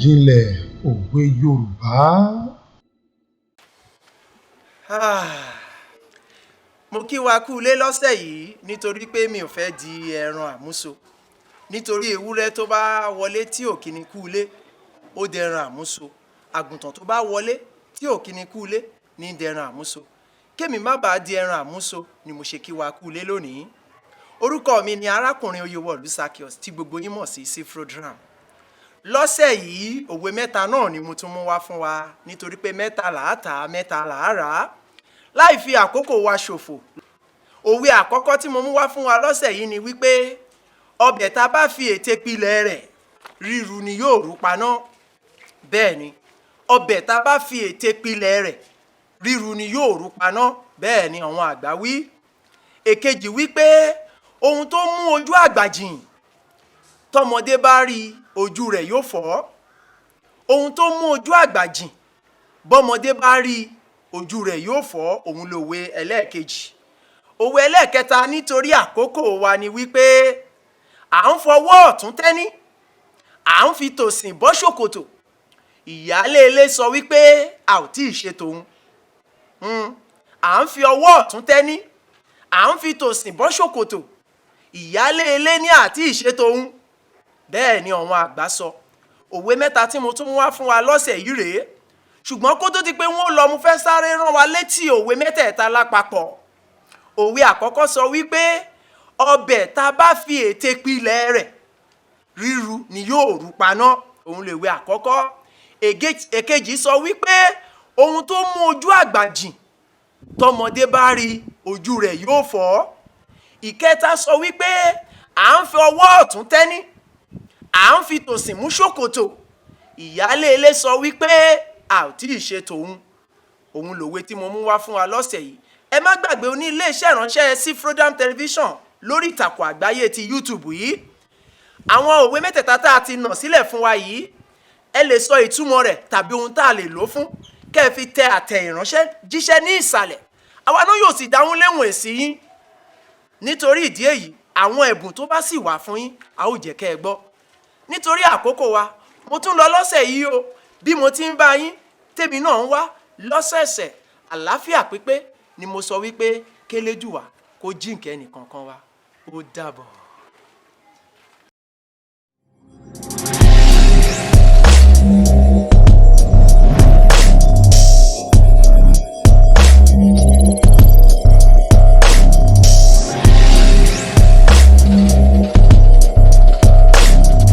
Àròjinlẹ̀ òwe Yorùbá. Mo kí wa kú ilé lọ́sẹ̀ yìí nítorí pé mi ò fẹ́ di ẹran àmúso. Nítorí ewúrẹ́ tó bá wọlé tí ò kíni kú ilé, ó dẹran àmúso. Àgùntàn tó bá wọlé tí ò kíni kú ilé ní dẹran àmúso. Kémi má bàa di ẹran àmúso ni mo ṣe kí wa kú ilé lónìí. Orúkọ mi ni arákùnrin Oyèwọ̀lú Zaccheaus tí gbogbo yín mọ̀ sí Cfrodram. Lọ́sẹ̀ yìí òwe mẹ́ta náà ni mo tún mú wá fún wa nítorí pé mẹ́ta làá tà mẹ́ta làá rà á. Láì fi àkókò wa ṣòfò. Òwe àkọ́kọ́ tí mo mú wá fún wa lọ́sẹ̀ yìí ni wípé ọbẹ̀ tá bá fi ète pilẹ̀ rẹ̀ ríru ni yóò rú paná. Bẹ́ẹ̀ ni, ọbẹ̀ tá bá fi ète pilẹ̀ rẹ̀ ríru ni yóò rú paná. Bẹ́ẹ̀ ni àwọn àgbà wí. Èkejì wípé ohun tó mú ojú àgbà jìn tọmọdé bá rí ojú rẹ̀ yóò fọ́. Ohun tó mú ojú àgbà jìn bọ́mọdé bá rí ojú rẹ̀ yóò fọ́. Òun lòwe ẹlẹ́ẹ̀kejì. Òwe ẹlẹ́ẹ̀kẹta nítorí àkókò wa ni wípé à ń fọwọ́ ọ̀tún tẹ́ní, à ń fi tòsìn bọ́ ṣòkòtò. Ìyálé ilé sọ wípé a ò tí ì ṣe tòun. À ń fi ọwọ́ ọ̀tún tẹ́ní, à ń fi tòsìn bọ́ ṣòkòtò. Ìyálé ilé ní àti ìṣe tòun. Bẹ́ẹ̀ ni àwọn àgbà sọ. Òwe mẹ́ta tí mo tún wá fún wa lọ́sẹ̀ yìí rèé. Ṣùgbọ́n kó tó di pé wọ́n lọ, mo fẹ́ sáré rán wa létí òwe mẹ́tẹ̀ẹ̀ta lápapọ̀. Òwe àkọ́kọ́ sọ wípé ọbẹ̀ tá bá fi ète pilẹ̀ rẹ̀ ríru ni yóò rú paná. Òun lèwe àkọ́kọ́. Èkejì sọ wípé ohun tó mú ojú àgbà jìn tọmọdé bá rí ojú rẹ̀ yóò fọ́. Ìkẹta sọ wípé à ń fi ọwọ́ ọ̀tún tẹ́ní, à ń fi tòsìn mú ṣòkòtò. Ìyálé ilé sọ wípé a ò tí ì ṣe tòun. Òun lòwe tí mo mú wá fún wa lọ́sẹ̀ yìí. Ẹ má gbàgbé oní ilé-iṣẹ́ ìránṣẹ́ Cfrodram Television lórí ìtàkùn àgbáyé ti YouTube yìí. Àwọn òwe mẹ́tẹ̀ẹ̀ta tá a ti nà sílẹ̀ fún wa yìí, ẹ lè sọ ìtumọ̀ rẹ̀ tàbí ohun tá a lè lò fún. Kẹ́ ẹ fi tẹ àtẹ ìránṣẹ́ jíṣẹ́ ní ìsàlẹ̀. Àwa náà yóò sì dáhùn léwọ̀n èsì yín. Nítorí ìdí èyí, àwọn ẹ̀bùn tó bá sì wà fún yín, a ó jẹ́ kẹ́ ẹ gbọ́. Nítorí àkókò wa, mo tún lọ lọ́sẹ̀ yìí o. Bí mo ti ń bá yín, tèmi náà ń wá lọ́sẹ̀ẹ̀sẹ̀. Àlàáfíà pípé ni mo sọ wípé kélédùà kó jíǹkẹ́ ẹnìkankan wa. Ó dàbọ̀.